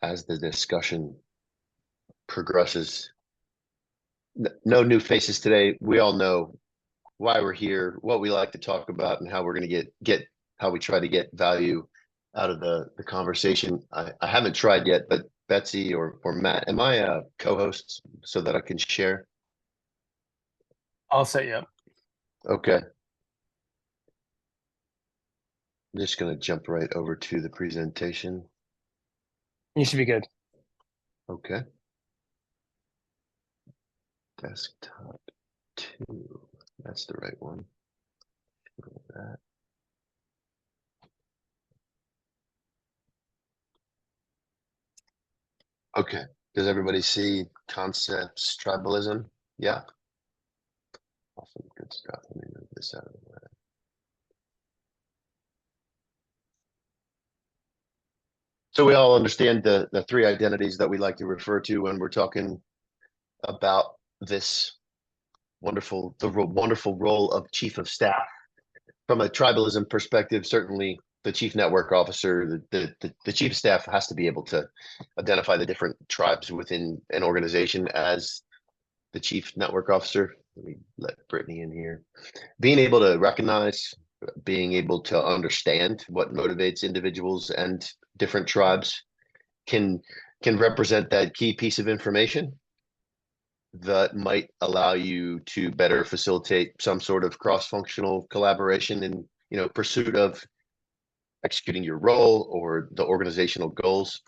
as the discussion progresses. No new faces today. We all know why we're here, what we like to talk about, and how we're going to get how we try to get value out of the conversation. I haven't tried yet, but Betsy or Matt, am I a co-host so that I can share? I'll set you up. Okay. I'm just going to jump right over to the presentation. You should be good. Okay. Desktop 2. That's the right one. That. Okay. Does everybody see concepts, tribalism? Yeah. Awesome. Good stuff. Let me move this out of the way. So we all understand the three identities that we like to refer to when we're talking about this wonderful role of chief of staff. From a tribalism perspective, certainly the chief network officer, the chief of staff has to be able to identify the different tribes within an organization as the chief network officer. Let me let Brittany in here. Being able to recognize, being able to understand what motivates individuals and different tribes can represent that key piece of information that might allow you to better facilitate some sort of cross-functional collaboration in pursuit of executing your role or the organizational goals.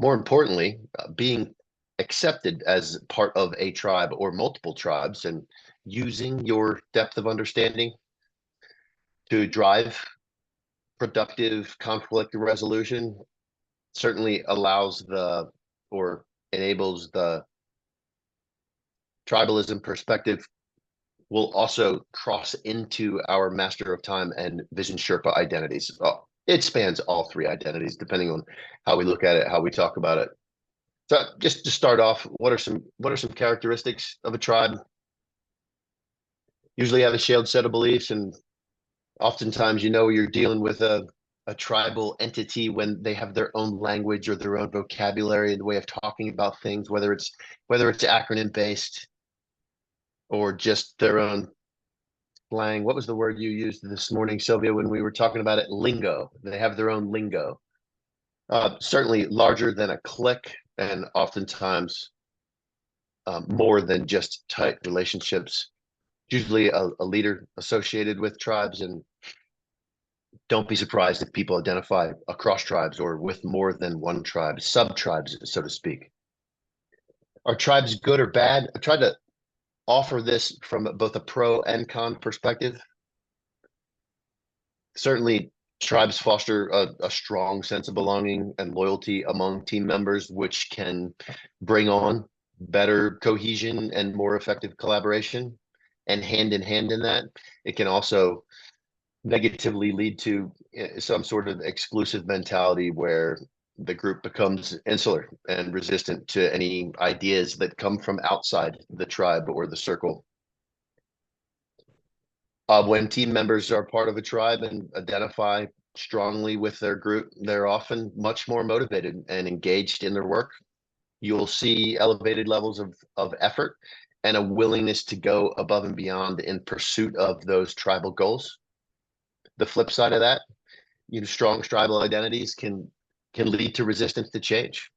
More importantly, being accepted as part of a tribe or multiple tribes and using your depth of understanding to drive productive conflict resolution certainly allows or enables the tribalism perspective. Will also cross into our Master of Time and Vision Sherpa identities. It spans all three identities, depending on how we look at it, how we talk about it. So just to start off, what are some characteristics of a tribe? Usually have a shared set of beliefs, and oftentimes you're dealing with a tribal entity when they have their own language or their own vocabulary and the way of talking about things, whether it's acronym based or just their own slang. What was the word you used this morning, Sylvia, when we were talking about it? Lingo. They have their own lingo. Certainly larger than a clique, and oftentimes more than just tight relationships. Usually a leader associated with tribes, and don't be surprised if people identify across tribes or with more than one tribe, sub-tribes, so to speak. Are tribes good or bad? I tried to offer this from both a pro and con perspective. Certainly, tribes foster a strong sense of belonging and loyalty among team members, which can bring on better cohesion and more effective collaboration. And hand in hand in that, it can also negatively lead to some sort of exclusive mentality where the group becomes insular and resistant to any ideas that come from outside the tribe or the circle. When team members are part of a tribe and identify strongly with their group, they're often much more motivated and engaged in their work. You'll see elevated levels of effort and a willingness to go above and beyond in pursuit of those tribal goals. The flip side of that, strong tribal identities can lead to resistance to change.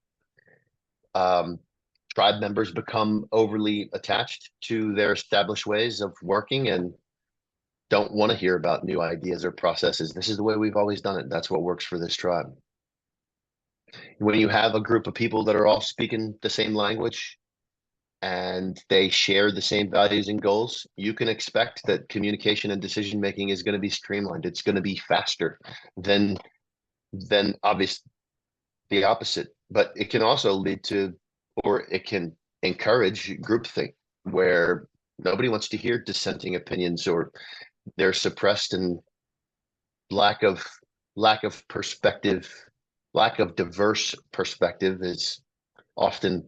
Tribe members become overly attached to their established ways of working and don't want to hear about new ideas or processes. This is the way we've always done it. That's what works for this tribe. When you have a group of people that are all speaking the same language and they share the same values and goals, you can expect that communication and decision making is going to be streamlined. It's going to be faster than obviously the opposite. But it can also lead to, or it can encourage groupthink, where nobody wants to hear dissenting opinions, or they're suppressed, and lack of perspective, lack of diverse perspective is often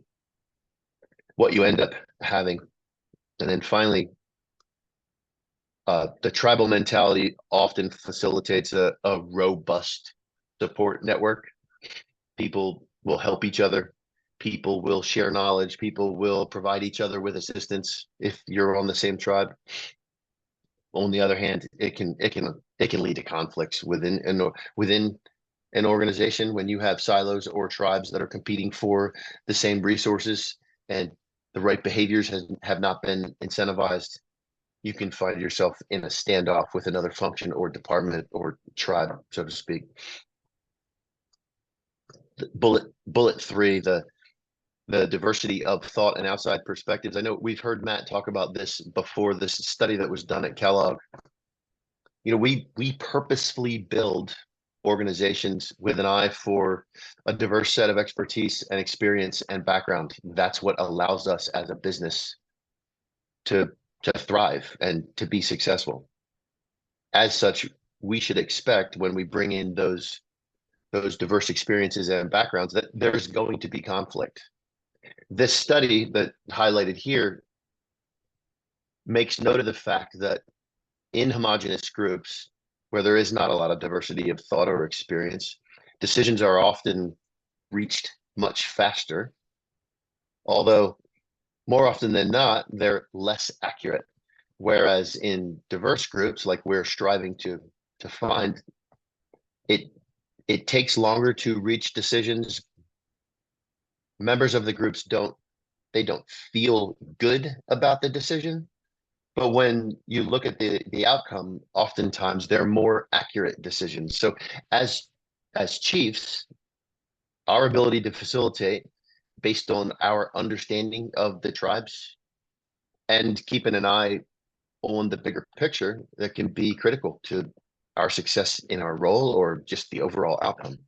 what you end up having. And then finally, the tribal mentality often facilitates a robust support network. People will help each other. People will share knowledge. People will provide each other with assistance if you're on the same tribe. On the other hand, it can lead to conflicts within an organization when you have silos or tribes that are competing for the same resources and the right behaviors have not been incentivized. You can find yourself in a standoff with another function or department or tribe, so to speak. Bullet three, the diversity of thought and outside perspectives. I know we've heard Matt talk about this before, this study that was done at Kellogg. We purposefully build organizations with an eye for a diverse set of expertise and experience and background. That's what allows us as a business to thrive and to be successful. As such, we should expect when we bring in those diverse experiences and backgrounds that there's going to be conflict. This study that highlighted here makes note of the fact that in homogeneous groups where there is not a lot of diversity of thought or experience, decisions are often reached much faster, although more often than not, they're less accurate. Whereas in diverse groups, like we're striving to find, it takes longer to reach decisions. Members of the groups don't feel good about the decision, but when you look at the outcome, oftentimes they're more accurate decisions. So as chiefs, our ability to facilitate based on our understanding of the tribes and keeping an eye on the bigger picture, that can be critical to our success in our role or just the overall outcome.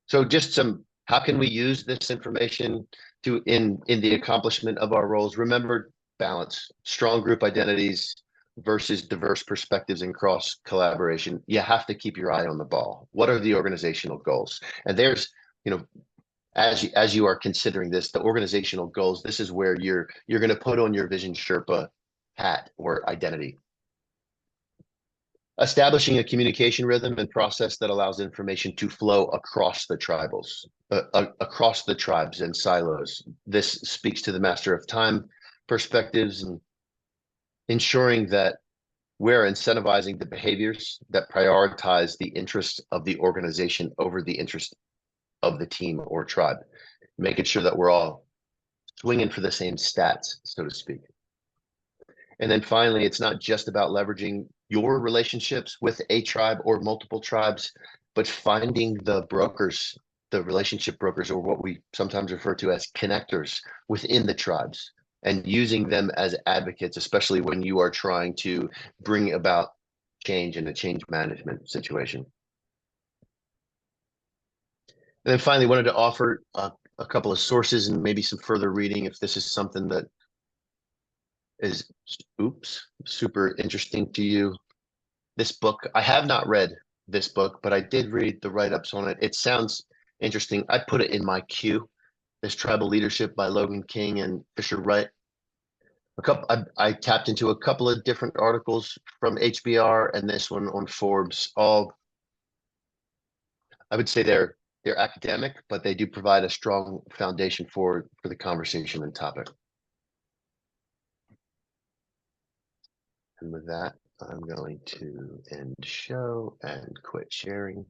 So just how can we use this information in the accomplishment of our roles? Remember, balance, strong group identities versus diverse perspectives and cross collaboration. You have to keep your eye on the ball. What are the organizational goals? And there's, as you are considering this, the organizational goals, this is where you're going to put on your Vision Sherpa hat or identity. Establishing a communication rhythm and process that allows information to flow across the across the tribes and silos. This speaks to the master of time perspectives and ensuring that we're incentivizing the behaviors that prioritize the interest of the organization over the interest of the team or tribe, making sure that we're all swinging for the same stats, so to speak. And then finally, it's not just about leveraging your relationships with a tribe or multiple tribes, but finding the brokers, the relationship brokers, or what we sometimes refer to as connectors within the tribes, and using them as advocates, especially when you are trying to bring about change in a change management situation. And then finally, wanted to offer a couple of sources and maybe some further reading if this is something that is super interesting to you. This book, I have not read this book, but I did read the write-ups on it. It sounds interesting. I put it in my queue. This Tribal Leadership by Logan King and Fisher Wright. I tapped into a couple of different articles from HBR and this one on Forbes. All, I would say they're academic, but they do provide a strong foundation for the conversation and topic. And with that, I'm going to end show and quit sharing.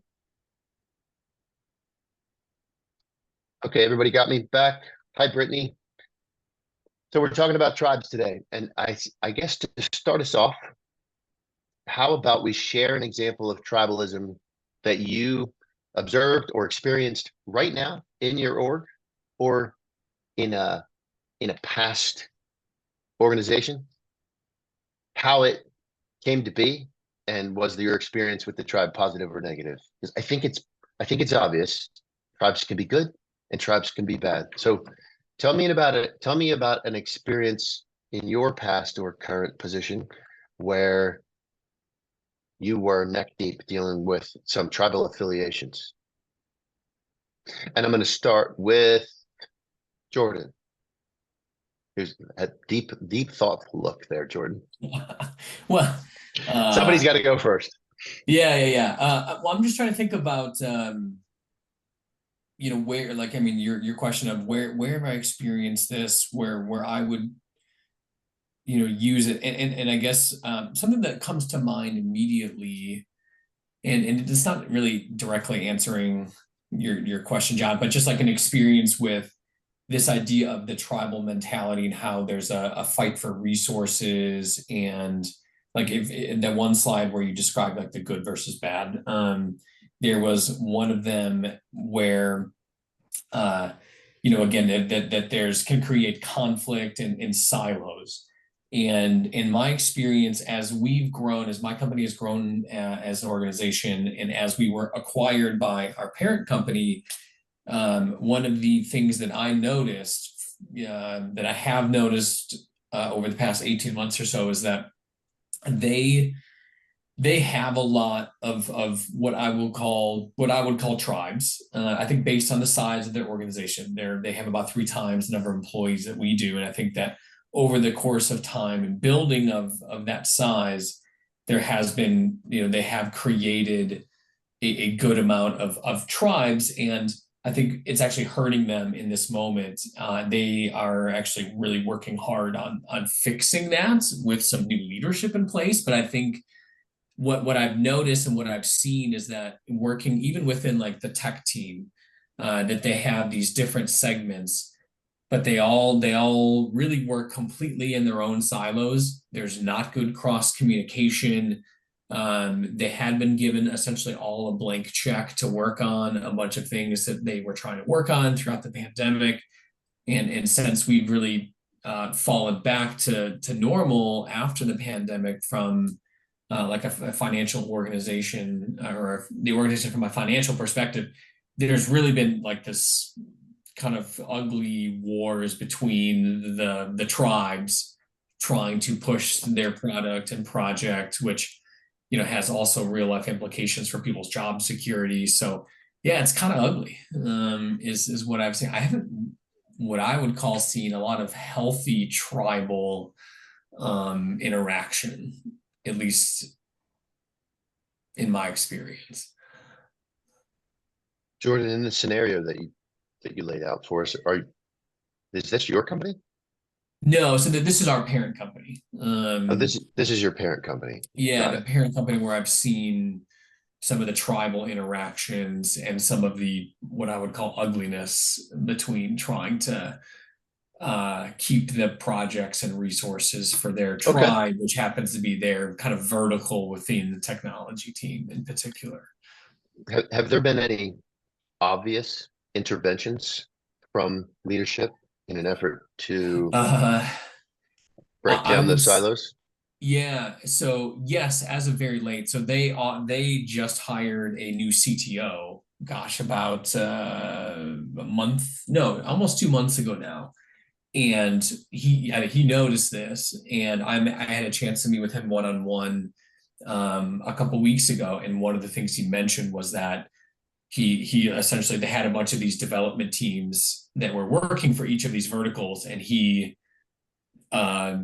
Okay, everybody got me back? Hi, Brittany. So we're talking about tribes today. And I guess to start us off, how about we share an example of tribalism that you observed or experienced right now in your org or in a past organization, how it came to be, and was your experience with the tribe positive or negative? Because I think it's obvious. Tribes can be good and tribes can be bad. So tell me about it. Tell me about an experience in your past or current position where you were neck deep dealing with some tribal affiliations. And I'm going to start with Jordan. Here's a deep, thoughtful look there, Jordan. Well, Somebody's got to go first. Yeah. Well, I'm just trying to think about where, like, I mean, your question of where have I experienced this, where I would, use it, and I guess something that comes to mind immediately, and it's not really directly answering your question, John, but just like an experience with this idea of the tribal mentality and how there's a fight for resources, and like if in that one slide where you described like the good versus bad, there was one of them where uh, again, that there's can create conflict in silos. And in my experience, as we've grown, as my company has grown as an organization, and as we were acquired by our parent company, one of the things that I noticed, that I have noticed over the past 18 months or so, is that they they have a lot of what I would call tribes. I think based on the size of their organization, they have about 3 times the number of employees that we do, and I think that over the course of time and building of that size, there has been, they have created a good amount of tribes, and I think it's actually hurting them in this moment. They are actually really working hard on fixing that with some new leadership in place, but I think what I've noticed and what I've seen is that working even within like the tech team, that they have these different segments, but they all really work completely in their own silos. There's not good cross communication. They had been given essentially all a blank check to work on a bunch of things that they were trying to work on throughout the pandemic, and since we've really fallen back to normal after the pandemic from like a financial organization, or the organization from a financial perspective, there's really been like this kind of ugly wars between the tribes trying to push their product and project, which has also real life implications for people's job security. So yeah, it's kind of ugly. Is what I've seen. I haven't what I would call seen a lot of healthy tribal interaction, at least in my experience. Jordan, in the scenario that you laid out for us, is this your company? No, so this is our parent company. Oh, this is your parent company. Yeah, Got the it. parent company where I've seen some of the tribal interactions and some of the what I would call ugliness between trying to keep the projects and resources for their Okay. tribe, which happens to be their kind of vertical within the technology team in particular. Have there been any obvious interventions from leadership in an effort to Uh, break I down would, those silos? yeah. So yes, as of very late. So they just hired a new CTO. Gosh, about a month, no, almost 2 months ago now. And he noticed this, and I had a chance to meet with him one on one a couple weeks ago, and one of the things he mentioned was that he essentially, they had a bunch of these development teams that were working for each of these verticals, and he uh,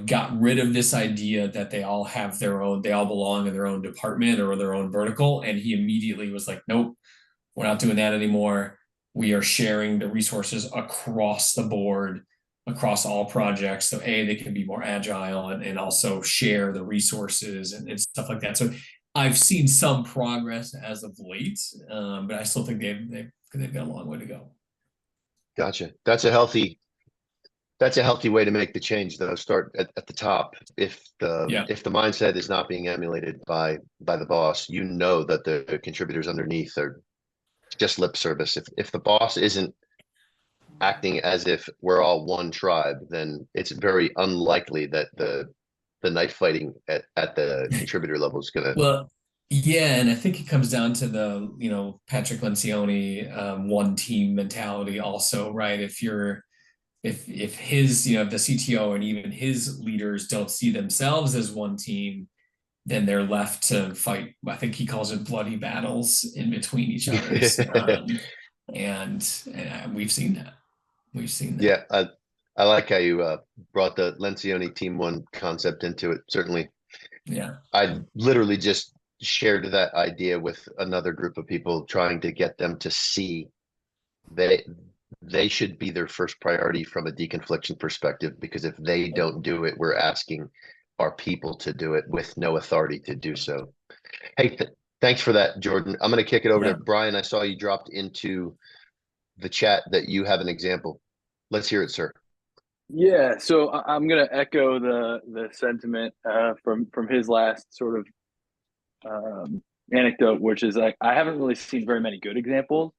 got rid of this idea that they all belong in their own department or their own vertical, and he immediately was like, nope, we're not doing that anymore. We are sharing the resources across the board, across all projects. So they can be more agile, and also share the resources and stuff like that. So I've seen some progress as of late, but I still think they've got a long way to go. Gotcha. That's a healthy way to make the change, though. Start at the top. Yeah. If the mindset is not being emulated by the boss, you know that the contributors underneath are just lip service. If the boss isn't acting as if we're all one tribe, then it's very unlikely that the knife fighting at the contributor level is gonna. Well, yeah, and I think it comes down to the, Patrick Lencioni, one team mentality also, right? If his, the CTO and even his leaders don't see themselves as one team, then they're left to fight. I think he calls it bloody battles in between each other's. And we've seen that. We've seen that. Yeah, I like how you brought the Lencioni Team One concept into it. Certainly, Yeah. I literally just shared that idea with another group of people, trying to get them to see they should be their first priority from a deconfliction perspective, because if they don't do it, we're asking our people to do it with no authority to do so. Hey, thanks for that, Jordan. I'm going to kick it over to Brian. I saw you dropped into the chat that you have an example. Let's hear it, sir. Yeah, so I'm gonna echo the sentiment from his last sort of anecdote, which is like I haven't really seen very many good examples,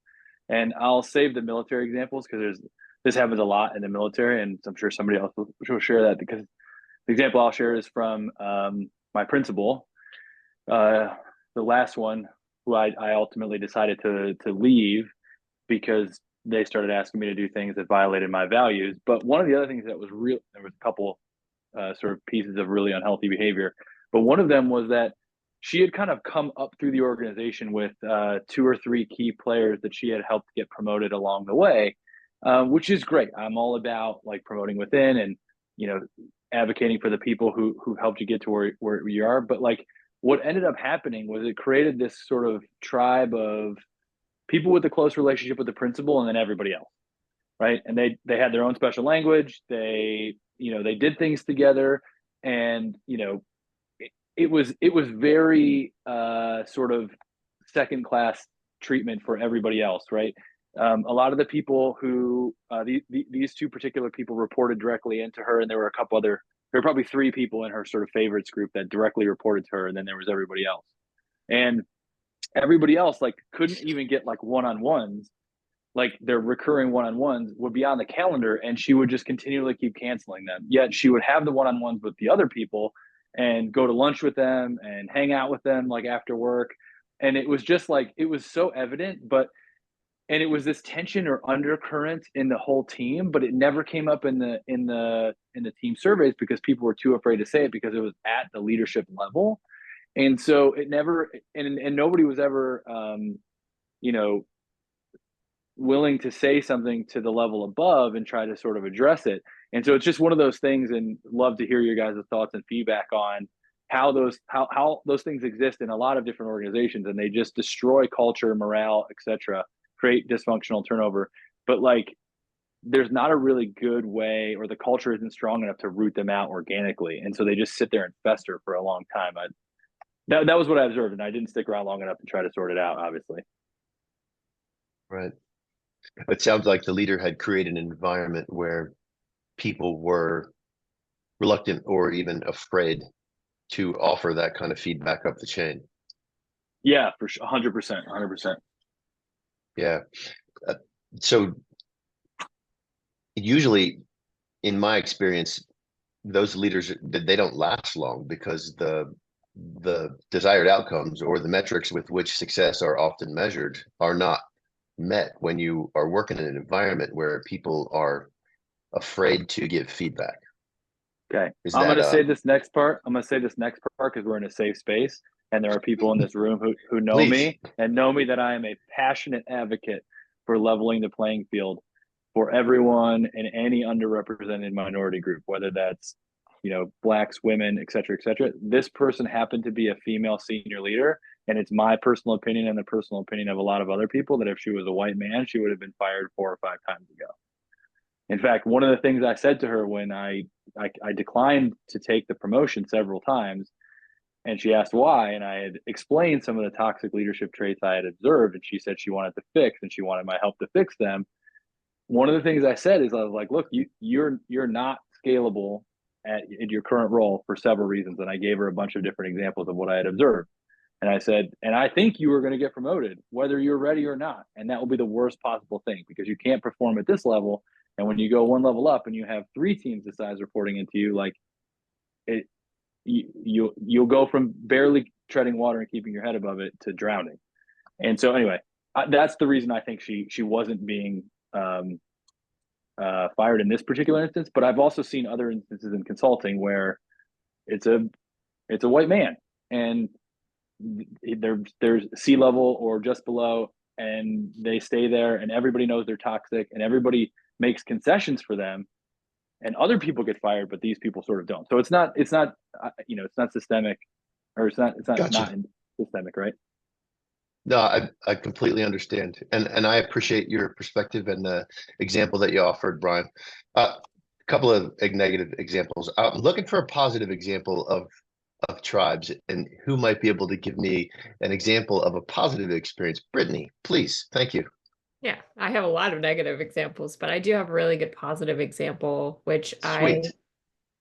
and I'll save the military examples because this happens a lot in the military, and I'm sure somebody else will share that, because the example I'll share is from my principal, the last one, who I ultimately decided to leave because they started asking me to do things that violated my values. But one of the other things that was real, there was a couple sort of pieces of really unhealthy behavior. But one of them was that she had kind of come up through the organization with 2 or 3 key players that she had helped get promoted along the way, which is great. I'm all about like promoting within and, advocating for the people who helped you get to where you are. But like what ended up happening was it created this sort of tribe of people with a close relationship with the principal and then everybody else, right? And they had their own special language. They did things together, and it was very sort of second class treatment for everybody else, right? A lot of the people who these 2 particular people reported directly into her, and there were probably 3 people in her sort of favorites group that directly reported to her, and then there was everybody else. And everybody else like couldn't even get like one-on-ones, like their recurring one-on-ones would be on the calendar, and she would just continually keep canceling them. Yet she would have the one-on-ones with the other people and go to lunch with them and hang out with them like after work. And it was just like it was so evident, and it was this tension or undercurrent in the whole team, but it never came up in the team surveys because people were too afraid to say it because it was at the leadership level. And so it never, and nobody was ever, willing to say something to the level above and try to sort of address it. And so it's just one of those things, and love to hear your guys' thoughts and feedback on how those things exist in a lot of different organizations, and they just destroy culture, morale, etc., create dysfunctional turnover. But like, there's not a really good way, or the culture isn't strong enough to root them out organically, and so they just sit there and fester for a long time. That was what I observed, and I didn't stick around long enough to try to sort it out, obviously. Right. It sounds like the leader had created an environment where people were reluctant or even afraid to offer that kind of feedback up the chain. Yeah, for sure, 100%. Yeah. So usually, in my experience, those leaders, they don't last long because the desired outcomes or the metrics with which success are often measured are not met when you are working in an environment where people are afraid to give feedback. Okay. I'm going to say this next part because we're in a safe space, and there are people in this room who know me and know me that I am a passionate advocate for leveling the playing field for everyone in any underrepresented minority group, whether that's, blacks, women, et cetera, et cetera. This person happened to be a female senior leader, and it's my personal opinion and the personal opinion of a lot of other people that if she was a white man, she would have been fired 4 or 5 times ago. In fact, one of the things I said to her when I declined to take the promotion several times, and she asked why, and I had explained some of the toxic leadership traits I had observed, and she said she wanted to fix, and she wanted my help to fix them. One of the things I said is I was like, look, you're not scalable in your current role for several reasons, and I gave her a bunch of different examples of what I had observed. And I said, and I think you are going to get promoted, whether you're ready or not. And that will be the worst possible thing because you can't perform at this level. And when you go one level up and you have 3 teams the size reporting into you, like you'll go from barely treading water and keeping your head above it to drowning. And so anyway, that's the reason I think she wasn't being fired in this particular instance. But I've also seen other instances in consulting where it's a white man and there's C-level or just below, and they stay there, and everybody knows they're toxic, and everybody makes concessions for them, and other people get fired, but these people sort of don't. So it's not systemic, or it's not Gotcha. systemic, right? No, I completely understand. And I appreciate your perspective and the example that you offered, Brian. A couple of negative examples. I'm looking for a positive example of tribes and who might be able to give me an example of a positive experience. Brittany, please. Thank you. Yeah, I have a lot of negative examples, but I do have a really good positive example, which Sweet.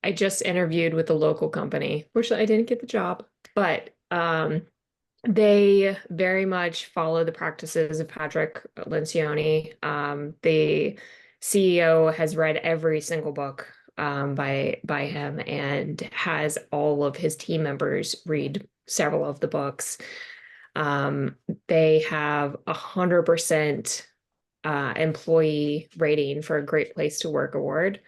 I just interviewed with a local company. Fortunately, I didn't get the job, but they very much follow the practices of Patrick Lencioni. The CEO has read every single book by him and has all of his team members read several of the books. They have 100% employee rating for a Great Place to Work award.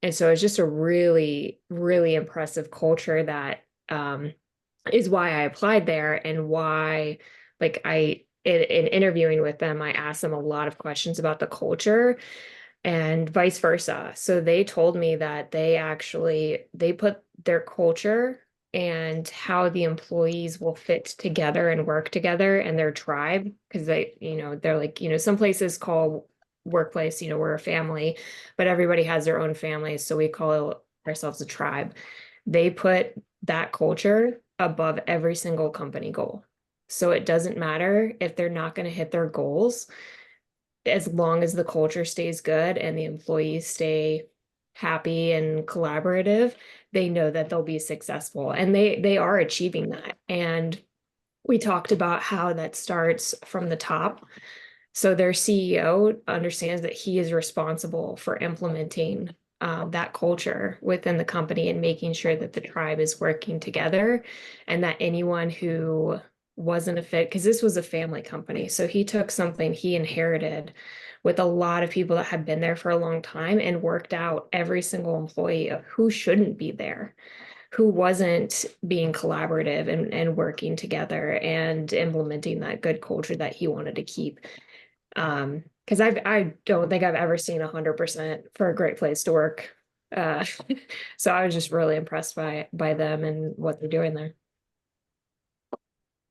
And so it's just a really, really impressive culture that is why I applied there and why, like, in interviewing with them, I asked them a lot of questions about the culture and vice versa. So they told me that they put their culture and how the employees will fit together and work together and their tribe, because they're like, some places call workplace, we're a family, but everybody has their own families. So we call ourselves a tribe. They put that culture above every single company goal. So it doesn't matter if they're not going to hit their goals, as long as the culture stays good and the employees stay happy and collaborative, they know that they'll be successful, and they are achieving that. And we talked about how that starts from the top. So their CEO understands that he is responsible for implementing that culture within the company and making sure that the tribe is working together, and that anyone who wasn't a fit, because this was a family company. So he took something he inherited with a lot of people that had been there for a long time and worked out every single employee of who shouldn't be there, who wasn't being collaborative and working together and implementing that good culture that he wanted to keep. Because I don't think I've ever seen 100% for a Great Place to Work. So I was just really impressed by them and what they're doing there.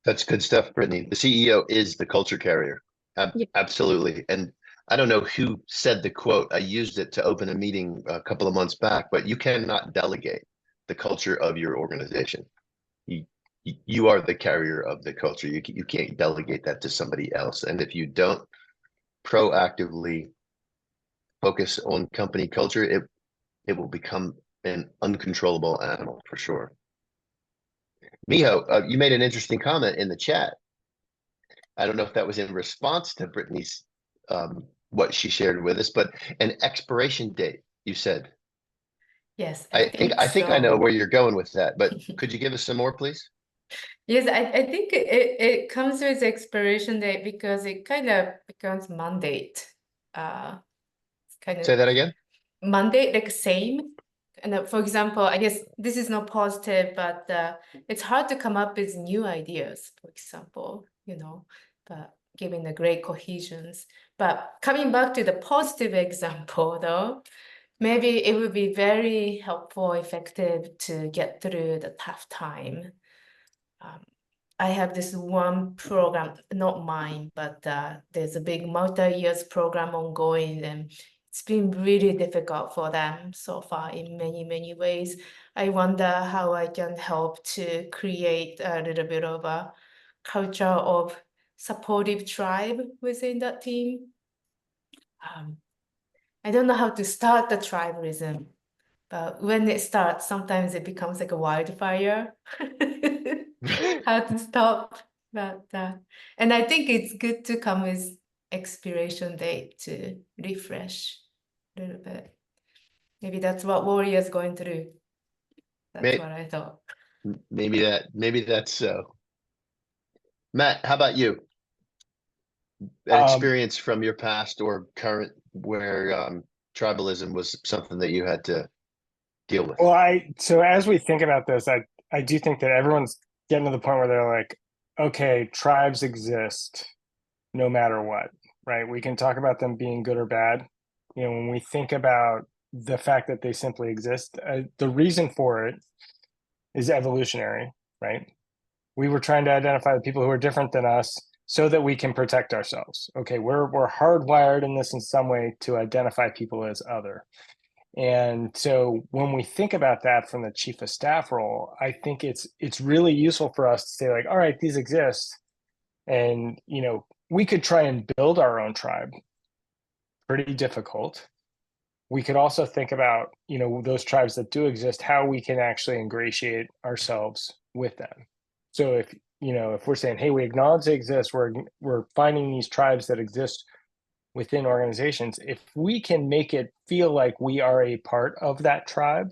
That's good stuff, Brittany. The CEO is the culture carrier. Yeah. Absolutely. And I don't know who said the quote. I used it to open a meeting a couple of months back, but you cannot delegate the culture of your organization. You are the carrier of the culture. You can't delegate that to somebody else. And if you don't proactively focus on company culture, it will become an uncontrollable animal for sure. Miho, you made an interesting comment in the chat. I don't know if that was in response to Brittany's what she shared with us, but an expiration date, you said. Yes, I think I know so. where you're going with that, but could you give us some more, please? Yes, I think it comes with expiration date because it kind of becomes mandate. Kind of Say that again. mandate, like same. And for example, I guess this is not positive, but it's hard to come up with new ideas, for example, but given the great cohesions. But coming back to the positive example, though, maybe it would be very helpful, effective to get through the tough time. I have this one program, not mine, but there's a big multi-years program ongoing, and it's been really difficult for them so far in many, many ways. I wonder how I can help to create a little bit of a culture of supportive tribe within that team. I don't know how to start the tribalism, but when it starts, sometimes it becomes like a wildfire. How to stop that. And I think it's good to come with expiration date to refresh a little bit. Maybe that's what Warrior's going through. That's what I thought. Maybe that's so. Matt, how about you? An experience from your past or current where tribalism was something that you had to deal with. Well, so as we think about this, I do think that everyone's getting to the point where they're like, okay, tribes exist no matter what, right? We can talk about them being good or bad. When we think about the fact that they simply exist, the reason for it is evolutionary, right? We were trying to identify the people who are different than us so that we can protect ourselves. Okay, we're hardwired in this in some way to identify people as other. And so when we think about that from the chief of staff role, I think it's really useful for us to say like, all right, these exist. And, you know, we could try and build our own tribe. Pretty difficult. We could also think about, you know, those tribes that do exist, how we can actually ingratiate ourselves with them. So if, you know, if we're saying, hey, we acknowledge they exist, we're finding these tribes that exist within organizations, if we can make it feel like we are a part of that tribe,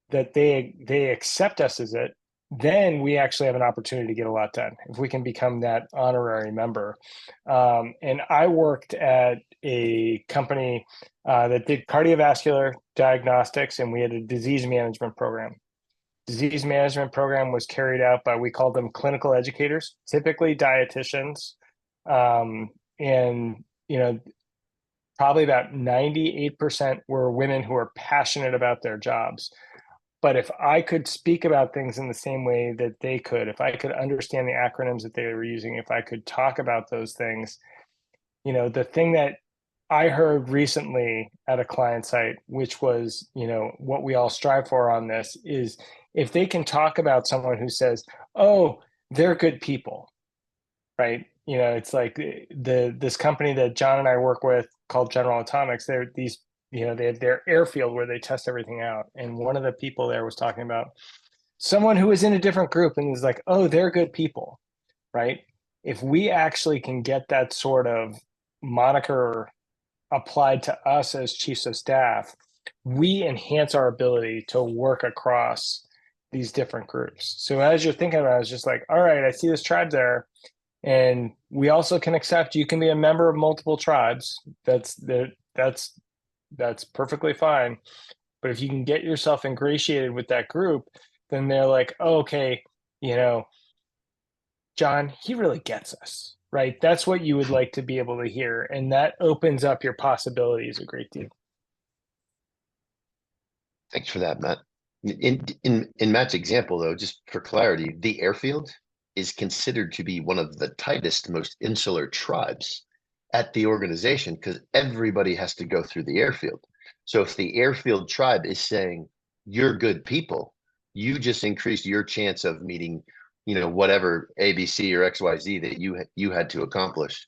that they accept us as it, then we actually have an opportunity to get a lot done if we can become that honorary member. And I worked at a company that did cardiovascular diagnostics, and we had a disease management program. Disease management program was carried out by, we called them clinical educators, typically dietitians. And, you know, probably about 98% were women who are passionate about their jobs. But if I could speak about things in the same way that they could, if I could understand the acronyms that they were using, if I could talk about those things, you know, the thing that I heard recently at a client site, which was, you know, what we all strive for on this, is if they can talk about someone who says, oh, they're good people, right? You know, it's like this company that John and I work with called General Atomics, they're these, you know, they have their airfield where they test everything out. And one of the people there was talking about someone who was in a different group and was like, oh, they're good people, right? If we actually can get that sort of moniker applied to us as chiefs of staff, we enhance our ability to work across these different groups. So as you're thinking about it, it's just like, all right, I see this tribe there. And we also can accept you can be a member of multiple tribes. That's perfectly fine. But if you can get yourself ingratiated with that group, then they're like, oh, okay, you know, John, he really gets us, right? That's what you would like to be able to hear. And that opens up your possibilities a great deal. Thanks for that, Matt. In Matt's example, though, just for clarity, the airfield is considered to be one of the tightest, most insular tribes at the organization because everybody has to go through the airfield. So if the airfield tribe is saying you're good people, you just increased your chance of meeting, you know, whatever ABC or XYZ that you had to accomplish.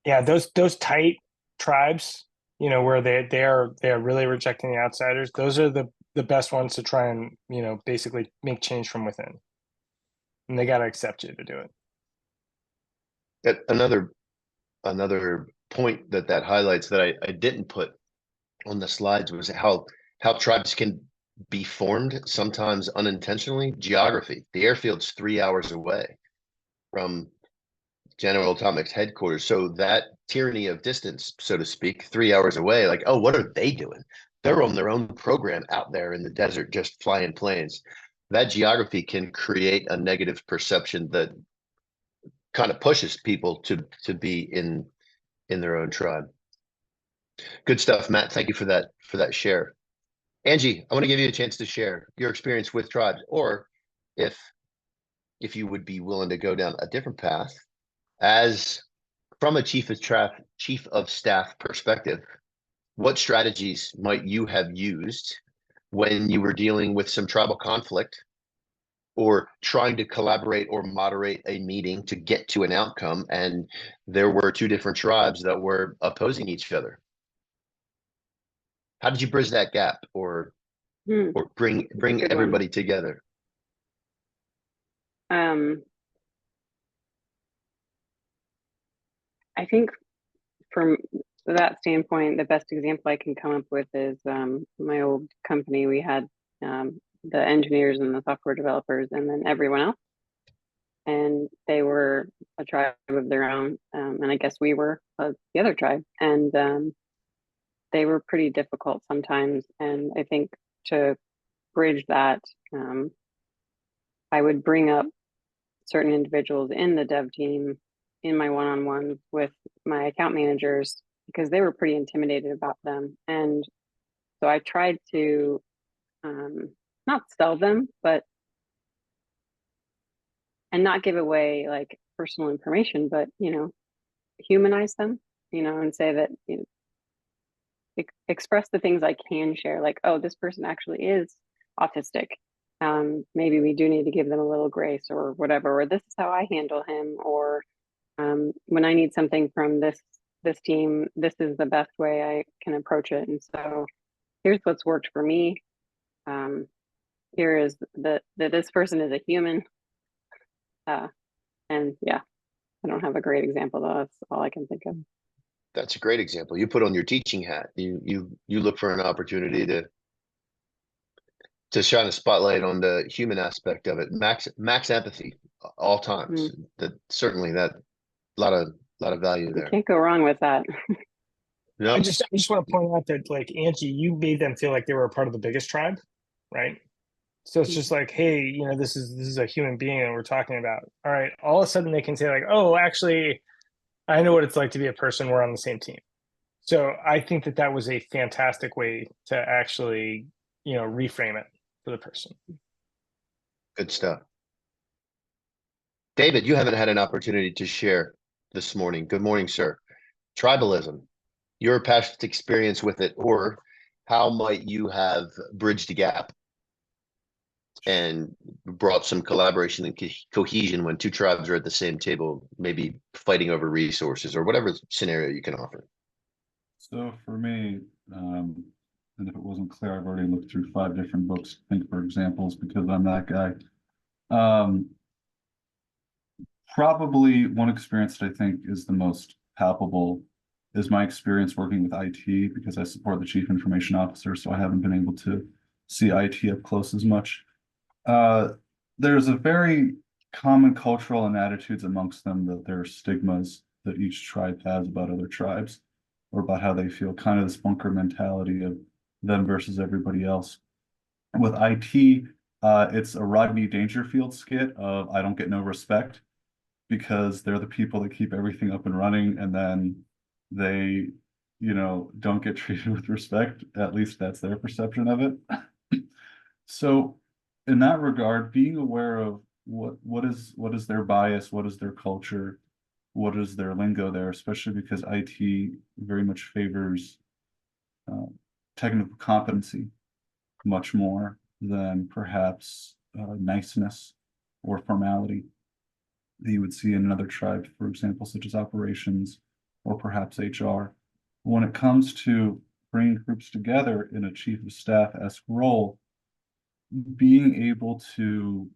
Yeah, those tight tribes, you know, where they're really rejecting the outsiders, those are the best ones to try and, you know, basically make change from within. And they got to accept you to do it. Another point that highlights that I didn't put on the slides was how tribes can be formed, sometimes unintentionally. Geography. The airfield's 3 hours away from General Atomics headquarters. So that tyranny of distance, so to speak, 3 hours away, like, oh, what are they doing? They're on their own program out there in the desert, just flying planes. That geography can create a negative perception that kind of pushes people to be in their own tribe. Good stuff, Matt. Thank you for that share. Angie, I want to give you a chance to share your experience with tribes, or if you would be willing to go down a different path as from a chief of staff perspective, what strategies might you have used when you were dealing with some tribal conflict or trying to collaborate or moderate a meeting to get to an outcome and there were two different tribes that were opposing each other? How did you bridge that gap or bring everybody together? I think from that standpoint, the best example I can come up with is my old company. We had the engineers and the software developers and then everyone else. And they were a tribe of their own. And I guess we were the other tribe. And they were pretty difficult sometimes. And I think to bridge that, I would bring up certain individuals in the dev team in my one-on-ones with my account managers because they were pretty intimidated about them. And so I tried to not sell them, but and not give away like personal information, but humanize them, and say that express the things I can share, like, oh, this person actually is autistic. Maybe we do need to give them a little grace or whatever, or this is how I handle him, or when I need something from this team, this is the best way I can approach it. And so here's what's worked for me. Here is that this person is a human. And yeah, I don't have a great example though. That's all I can think of. That's a great example. You put on your teaching hat. You look for an opportunity to shine a spotlight on the human aspect of it. Max empathy all times. That certainly that lot of value there. You can't go wrong with that. No. I just want to point out that, like, Angie, you made them feel like they were a part of the biggest tribe, right? So it's just like, hey, this is a human being that we're talking about. All right, all of a sudden they can say like, oh, actually, I know what it's like to be a person. We're on the same team. So I think that was a fantastic way to actually, reframe it for the person. Good stuff. David, you haven't had an opportunity to share this morning. Good morning, sir. Tribalism, your past experience with it, or how might you have bridged the gap and brought some collaboration and cohesion when two tribes are at the same table, maybe fighting over resources or whatever scenario you can offer? So for me, and if it wasn't clear, I've already looked through 5 different books to think for examples because I'm that guy. Probably one experience that I think is the most palpable is my experience working with IT, because I support the chief information officer, so I haven't been able to see IT up close as much. There's a very common cultural and attitudes amongst them that there are stigmas that each tribe has about other tribes, or about how they feel, kind of this bunker mentality of them versus everybody else. With IT, it's a Rodney Dangerfield skit of I don't get no respect, because they're the people that keep everything up and running, and then they, don't get treated with respect. At least that's their perception of it. So in that regard, being aware of what is their bias, what is their culture, what is their lingo there, especially because IT very much favors technical competency much more than perhaps niceness or formality that you would see in another tribe, for example, such as operations or perhaps HR. When it comes to bringing groups together in a chief of staff-esque role, being able to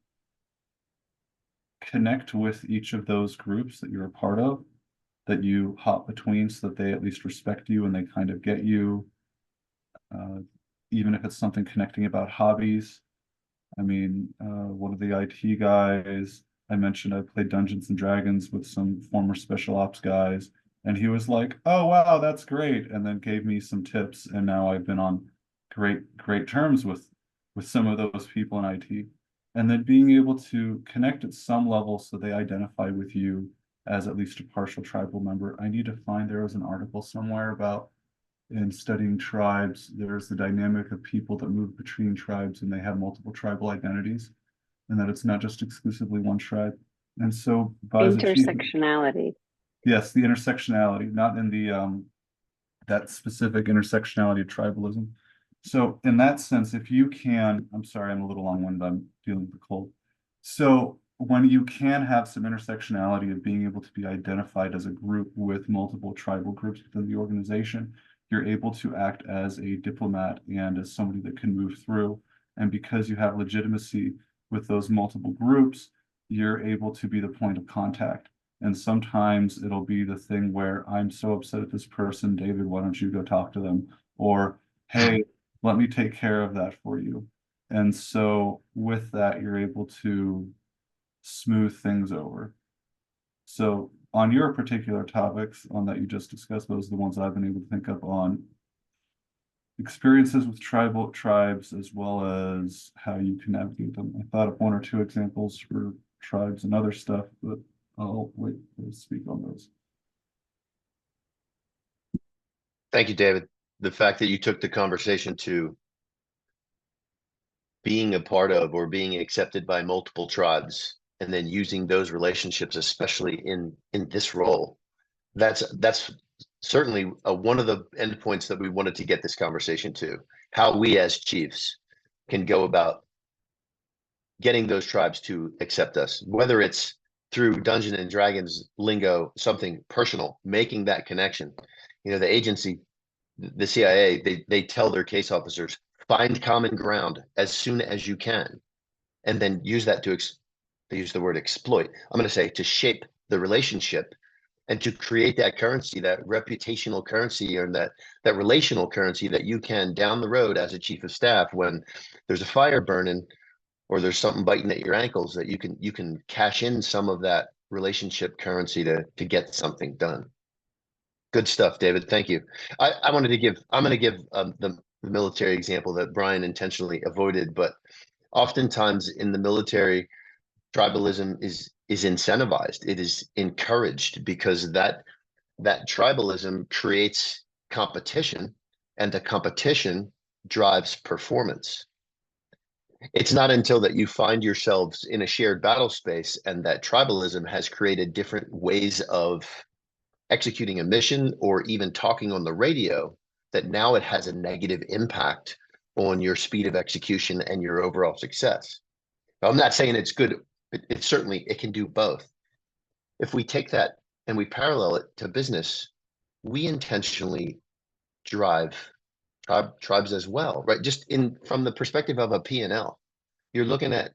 connect with each of those groups that you're a part of, that you hop between so that they at least respect you and they kind of get you, even if it's something connecting about hobbies. I mean, one of the IT guys I mentioned, I played Dungeons and Dragons with some former special ops guys, and he was like, oh, wow, that's great. And then gave me some tips. And now I've been on great terms with some of those people in IT. And then being able to connect at some level so they identify with you as at least a partial tribal member. I need to find, there was an article somewhere about, in studying tribes, there's the dynamic of people that move between tribes and they have multiple tribal identities, and that it's not just exclusively one tribe. And so by intersectionality. Yes, the intersectionality, not in the that specific intersectionality of tribalism. So in that sense, if you can, I'm sorry, I'm a little long-winded, I'm dealing with the cold. So when you can have some intersectionality of being able to be identified as a group with multiple tribal groups within the organization, you're able to act as a diplomat and as somebody that can move through. And because you have legitimacy with those multiple groups, you're able to be the point of contact. And sometimes it'll be the thing where I'm so upset at this person, David, why don't you go talk to them? Or, hey, let me take care of that for you. And so with that, you're able to smooth things over. So on your particular topics on that you just discussed, those are the ones I've been able to think of on experiences with tribes, as well as how you can navigate them. I thought of 1 or 2 examples for tribes and other stuff, but I'll wait to speak on those. Thank you, David. The fact that you took the conversation to being a part of or being accepted by multiple tribes and then using those relationships, especially in this role. That's certainly one of the endpoints that we wanted to get this conversation to, how we as chiefs can go about getting those tribes to accept us, whether it's through Dungeons and Dragons lingo, something personal, making that connection. You know, the agency, the CIA, they tell their case officers, find common ground as soon as you can, and then use that to, they use the word exploit. I'm going to say to shape the relationship and to create that currency, that reputational currency, or that relational currency that you can down the road as a chief of staff, when there's a fire burning or there's something biting at your ankles, that you can cash in some of that relationship currency to get something done. Good stuff, David. Thank you. I'm going to give the military example that Brian intentionally avoided, but oftentimes in the military, tribalism is incentivized. It is encouraged because that tribalism creates competition, and the competition drives performance. It's not until that you find yourselves in a shared battle space and that tribalism has created different ways of executing a mission or even talking on the radio that now it has a negative impact on your speed of execution and your overall success. I'm not saying it's good. It certainly, it can do both. If we take that and we parallel it to business, we intentionally drive tribes as well, right? Just from the perspective of a P&L, you're looking at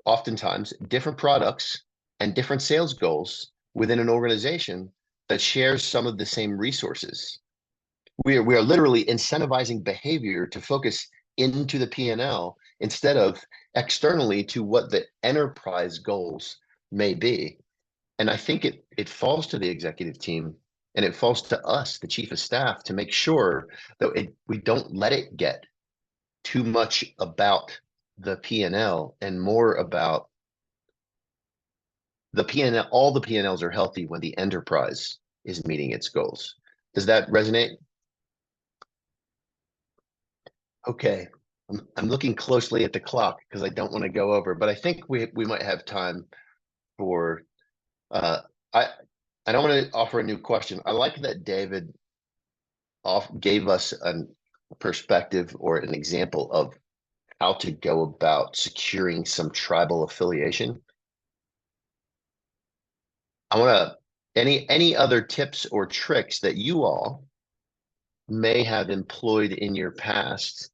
oftentimes different products and different sales goals within an organization that shares some of the same resources. We are literally incentivizing behavior to focus into the P&L instead of externally to what the enterprise goals may be. And I think it falls to the executive team, and it falls to us, the chief of staff, to make sure that we don't let it get too much about the P&L and more about the P&L. All the P&Ls are healthy when the enterprise is meeting its goals. Does that resonate? Okay, I'm looking closely at the clock because I don't want to go over, but I think we might have time for, I don't want to offer a new question. I like that David gave us a perspective or an example of how to go about securing some tribal affiliation. I want to, any other tips or tricks that you all may have employed in your past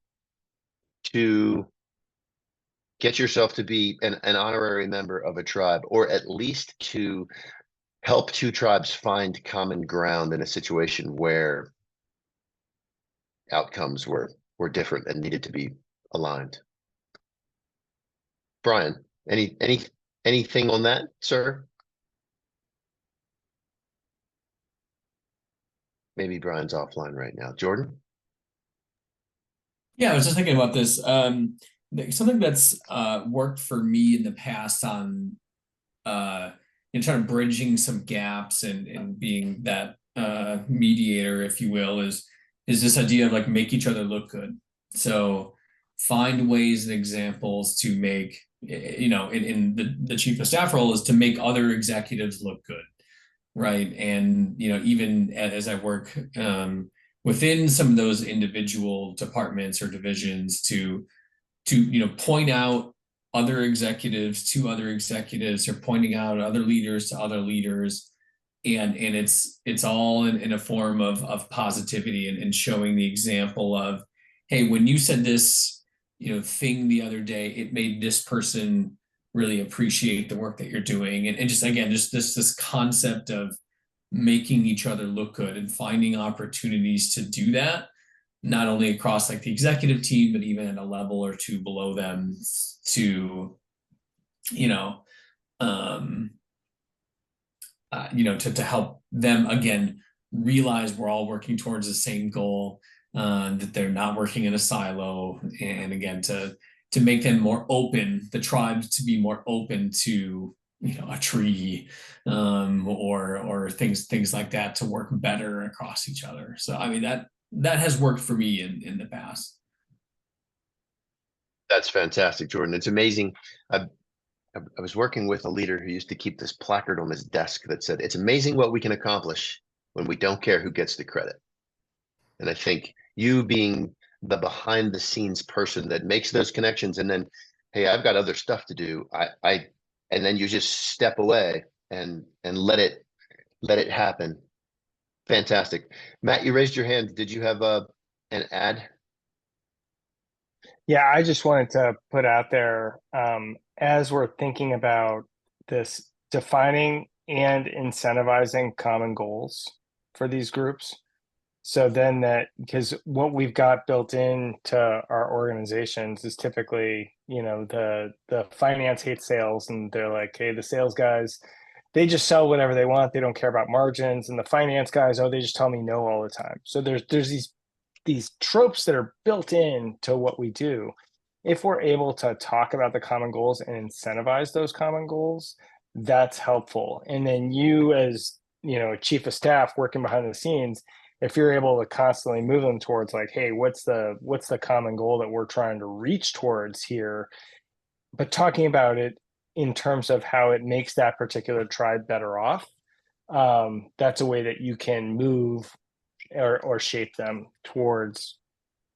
to get yourself to be an honorary member of a tribe, or at least to help two tribes find common ground in a situation where outcomes were different and needed to be aligned. Brian, anything on that, sir? Maybe Brian's offline right now. Jordan? Yeah, I was just thinking about this. Something that's worked for me in the past on trying to bridging some gaps and being that mediator, if you will, is this idea of like make each other look good. So find ways and examples to make, in the chief of staff role is to make other executives look good, right? And even as I work within some of those individual departments or divisions to point out other executives to other executives, or pointing out other leaders to other leaders, and it's all in a form of positivity and showing the example of, hey, when you said this thing the other day, it made this person really appreciate the work that you're doing, and just again just this concept of making each other look good and finding opportunities to do that, not only across like the executive team, but even at a level or two below them, to to help them again realize we're all working towards the same goal, that they're not working in a silo, and again to make them more open, the tribes to be more open to a tree, or things like that, to work better across each other. So I mean that has worked for me in the past. That's fantastic, Jordan. It's amazing. I was working with a leader who used to keep this placard on his desk that said, "It's amazing what we can accomplish when we don't care who gets the credit." And I think you being the behind the scenes person that makes those connections, and then, hey, I've got other stuff to do. And then you just step away and let it happen. Fantastic. Matt, you raised your hand. Did you have an ad? Yeah, I just wanted to put out there, as we're thinking about this, defining and incentivizing common goals for these groups. So then that, because what we've got built into our organizations is typically, the finance hates sales, and they're like, hey, the sales guys, they just sell whatever they want. They don't care about margins. And the finance guys, oh, they just tell me no all the time. So there's these tropes that are built in to what we do. If we're able to talk about the common goals and incentivize those common goals, that's helpful. And then you, as a chief of staff working behind the scenes, if you're able to constantly move them towards like, hey, what's the common goal that we're trying to reach towards here, but talking about it in terms of how it makes that particular tribe better off, that's a way that you can move or shape them towards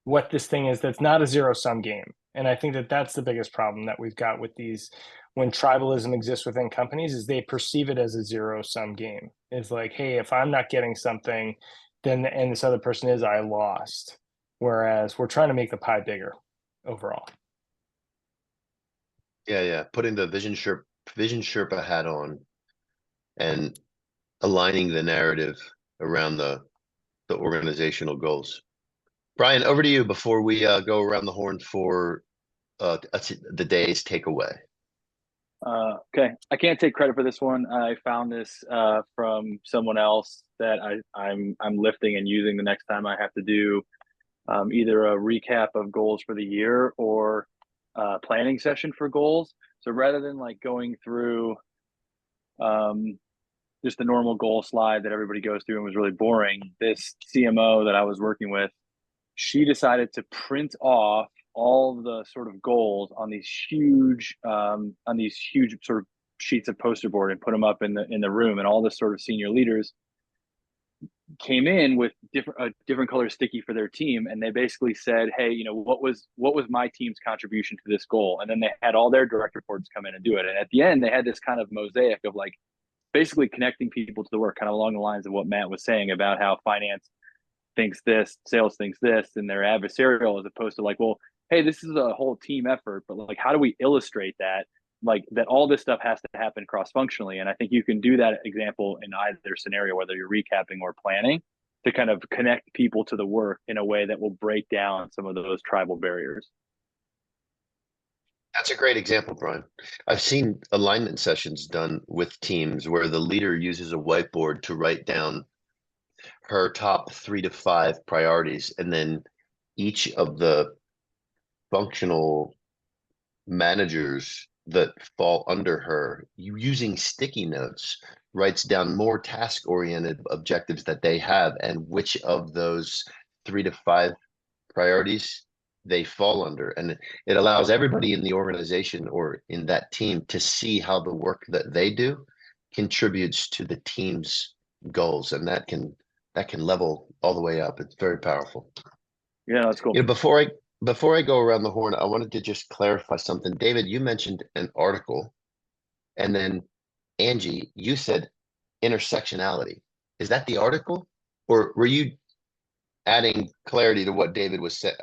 what this thing is that's not a zero-sum game. And I think that that's the biggest problem that we've got with these, when tribalism exists within companies, is they perceive it as a zero-sum game. It's like, hey, if I'm not getting something, then and this other person is, I lost. Whereas we're trying to make the pie bigger overall. Yeah. Putting the Vision Sherpa hat on and aligning the narrative around the organizational goals. Brian, over to you before we go around the horn for the day's takeaway. Okay, I can't take credit for this one. I found this from someone else that I'm lifting and using the next time I have to do either a recap of goals for the year or planning session for goals. So rather than like going through just the normal goal slide that everybody goes through and was really boring, this CMO that I was working with, she decided to print off all the sort of goals on these huge sort of sheets of poster board and put them up in the room, and all the sort of senior leaders came in with different color sticky for their team, and they basically said, hey, what was my team's contribution to this goal? And then they had all their direct reports come in and do it, and at the end they had this kind of mosaic of like basically connecting people to the work, kind of along the lines of what Matt was saying about how finance thinks this, sales thinks this, and they're adversarial, as opposed to like, well, hey, this is a whole team effort, but like, how do we illustrate that? Like that all this stuff has to happen cross-functionally. And I think you can do that example in either scenario, whether you're recapping or planning, to kind of connect people to the work in a way that will break down some of those tribal barriers. That's a great example, Brian. I've seen alignment sessions done with teams where the leader uses a whiteboard to write down her top 3 to 5 priorities, and then each of the functional managers that fall under her, using sticky notes, writes down more task-oriented objectives that they have and which of those 3 to 5 priorities they fall under. And it allows everybody in the organization or in that team to see how the work that they do contributes to the team's goals, and that can level all the way up. It's very powerful. Yeah, that's cool. Before I go around the horn, I wanted to just clarify something. David, you mentioned an article, and then Angie, you said intersectionality. Is that the article, or were you adding clarity to what David was saying?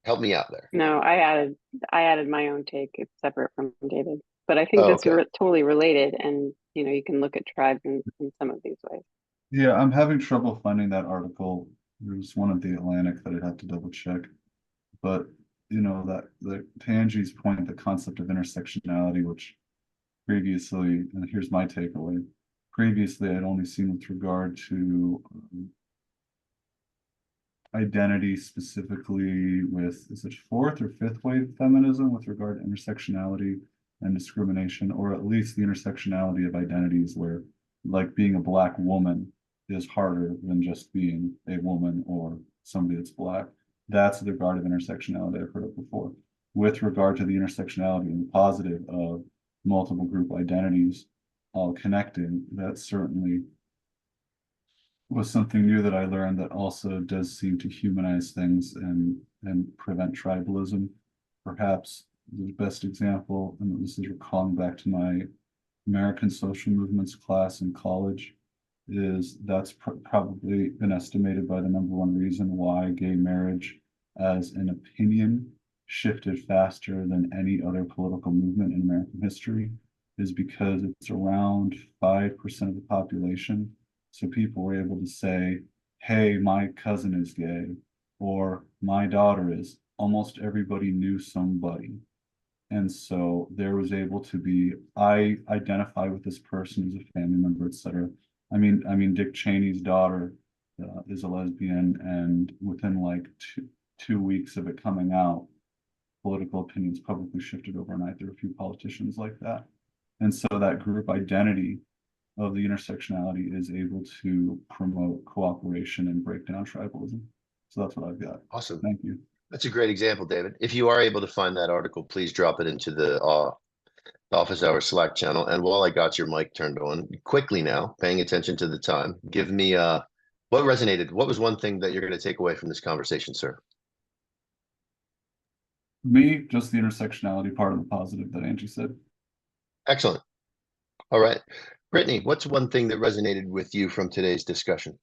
Help me out there. No, I added my own take. It's separate from David, but I think Oh, that's okay. totally related, and you can look at tribes in some of these ways. Yeah, I'm having trouble finding that article. There's one at the Atlantic that I'd have to double check. But that to Angie's point, the concept of intersectionality, which previously, and here's my takeaway, previously I'd only seen with regard to identity, specifically with, is it 4th or 5th wave feminism with regard to intersectionality and discrimination, or at least the intersectionality of identities, where like being a Black woman is harder than just being a woman or somebody that's Black. That's the regard of intersectionality I've heard of before. With regard to the intersectionality and the positive of multiple group identities all connecting. That certainly was something new that I learned that also does seem to humanize things and prevent tribalism. Perhaps the best example, and this is recalling back to my American social movements class in college, is that's probably been estimated by the #1 reason why gay marriage as an opinion shifted faster than any other political movement in American history, is because it's around 5% of the population. So people were able to say, hey, my cousin is gay, or my daughter is. Almost everybody knew somebody. And so there was able to be, I identify with this person as a family member, etc. I mean, Dick Cheney's daughter is a lesbian, and within like two weeks of it coming out, political opinions publicly shifted overnight. There were a few politicians like that. And so that group identity of the intersectionality is able to promote cooperation and break down tribalism. So that's what I've got. Awesome. Thank you. That's a great example, David. If you are able to find that article, please drop it into the Office Hour Slack channel. And while I got your mic turned on, quickly now, paying attention to the time, give me what resonated. What was one thing that you're going to take away from this conversation, sir? Me, just the intersectionality part of the positive that Angie said. Excellent. All right. Brittany, what's one thing that resonated with you from today's discussion?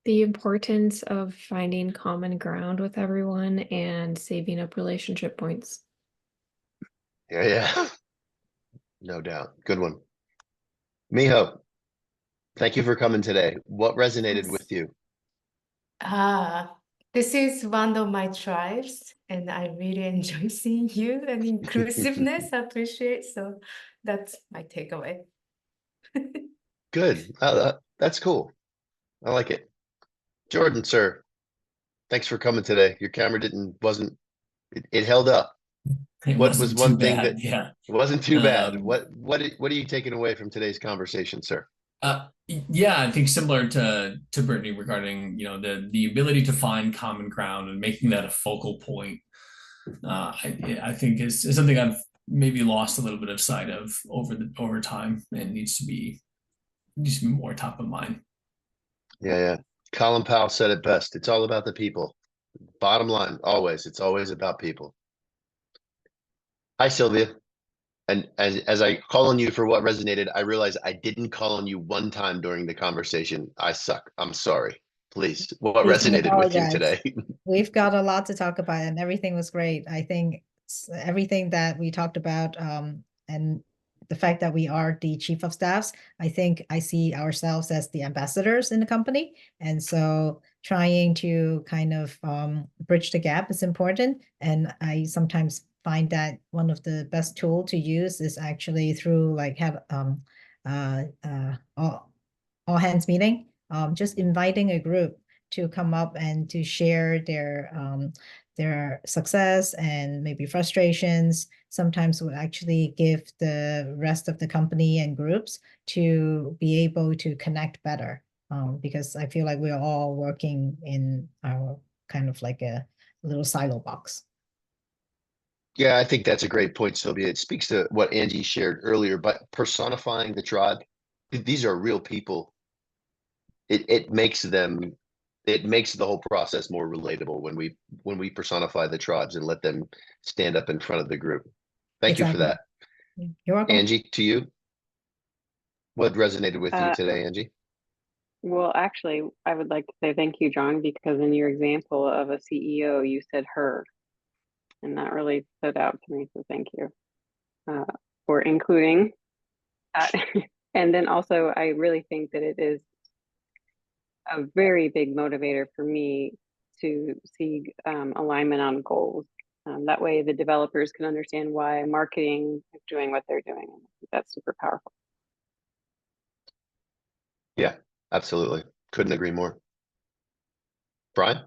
The importance of finding common ground with everyone and saving up relationship points. Yeah. No doubt. Good one. Miho, thank you for coming today. What resonated Yes. with you? This is one of my tribes, and I really enjoy seeing you and inclusiveness. I appreciate. So that's my takeaway. Good. That's cool. I like it. Jordan, sir, thanks for coming today. Your camera it held up. It What was wasn't one too thing bad, that yeah. it wasn't too bad? Um, What are you taking away from today's conversation, sir? Yeah, I think similar to Brittany regarding, the ability to find common ground and making that a focal point. I think is something I've maybe lost a little bit of sight of over time, and needs to be more top of mind. Yeah. Colin Powell said it best. It's all about the people. Bottom line, always. It's always about people. Hi, Sylvia. And as I call on you for what resonated, I realize I didn't call on you one time during the conversation. I suck. I'm sorry. Please, what Please don't resonated with you apologize. today? We've got a lot to talk about, and everything was great. I think everything that we talked about, and the fact that we are the chief of staffs, I think I see ourselves as the ambassadors in the company. And so trying to kind of bridge the gap is important. And I sometimes find that one of the best tool to use is actually through like have all hands meeting, just inviting a group to come up and to share their success and maybe frustrations. Sometimes we'll actually give the rest of the company and groups to be able to connect better, because I feel like we're all working in our kind of like a little silo box. Yeah, I think that's a great point, Sylvia. It speaks to what Angie shared earlier, but personifying the tribe, these are real people. It makes the whole process more relatable when we personify the tribes and let them stand up in front of the group. Thank you for Exactly. that. You're welcome. Angie, to you. What resonated with you today, Angie? Well, actually, I would like to say thank you, John, because in your example of a CEO, you said her, and that really stood out to me. So thank you for including that. And then also, I really think that it is a very big motivator for me to see alignment on goals. That way, the developers can understand why marketing is doing what they're doing. That's super powerful. Yeah, absolutely. Couldn't agree more. Brian?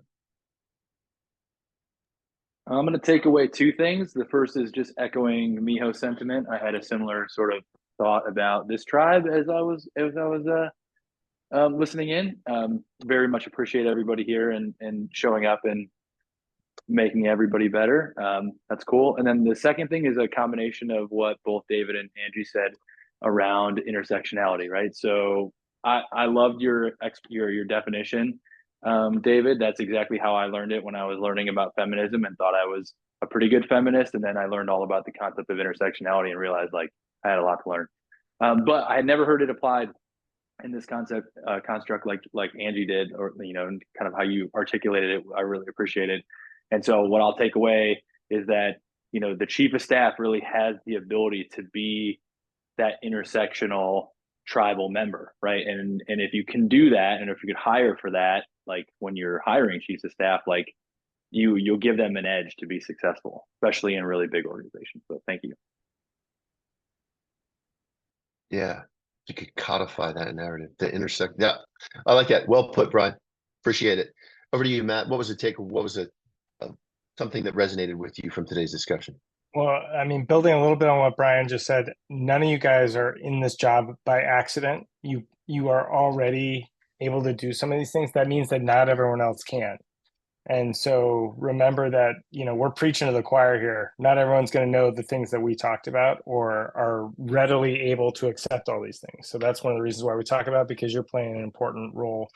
I'm going to take away two things. The first is just echoing Miho's sentiment. I had a similar sort of thought about this tribe as I was listening in. Very much appreciate everybody here and showing up and making everybody better. That's cool. And then the second thing is a combination of what both David and Angie said around intersectionality, right? So I loved your definition, David. That's exactly how I learned it when I was learning about feminism and thought I was a pretty good feminist. And then I learned all about the concept of intersectionality and realized like I had a lot to learn. But I had never heard it applied in this construct like Angie did, or kind of how you articulated it. I really appreciate it. And so what I'll take away is that the chief of staff really has the ability to be that intersectional tribal member, right? And if you can do that, and if you could hire for that, like when you're hiring chiefs of staff, like you'll give them an edge to be successful, especially in really big organizations. So thank you. Yeah, you could codify that narrative, the intersect. Yeah, I like that. Well put, Brian. Appreciate it. Over to you, Matt. What was something that resonated with you from today's discussion? Well, I mean, building a little bit on what Brian just said, none of you guys are in this job by accident. You are already able to do some of these things. That means that not everyone else can. And so remember that, we're preaching to the choir here. Not everyone's going to know the things that we talked about or are readily able to accept all these things. So that's one of the reasons why we talk about it, because you're playing an important role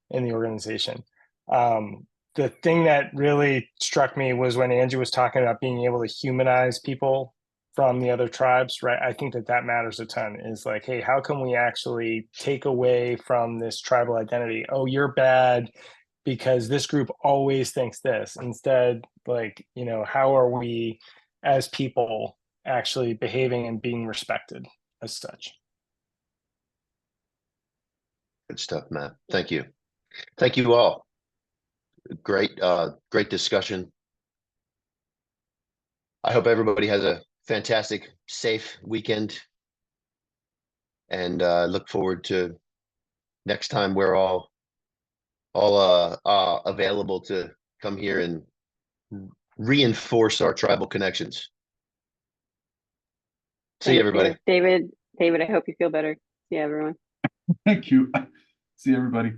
in the organization. The thing that really struck me was when Angie was talking about being able to humanize people from the other tribes, right? I think that matters a ton. Is like, hey, how can we actually take away from this tribal identity? Oh, you're bad because this group always thinks this. Instead, like, how are we as people actually behaving and being respected as such? Good stuff, Matt. Thank you. Thank you all. Great discussion. I hope everybody has a fantastic, safe weekend, and look forward to next time we're all available to come here and reinforce our tribal connections. See you, everybody. David, I hope you feel better. See you, everyone. Thank you. See everybody.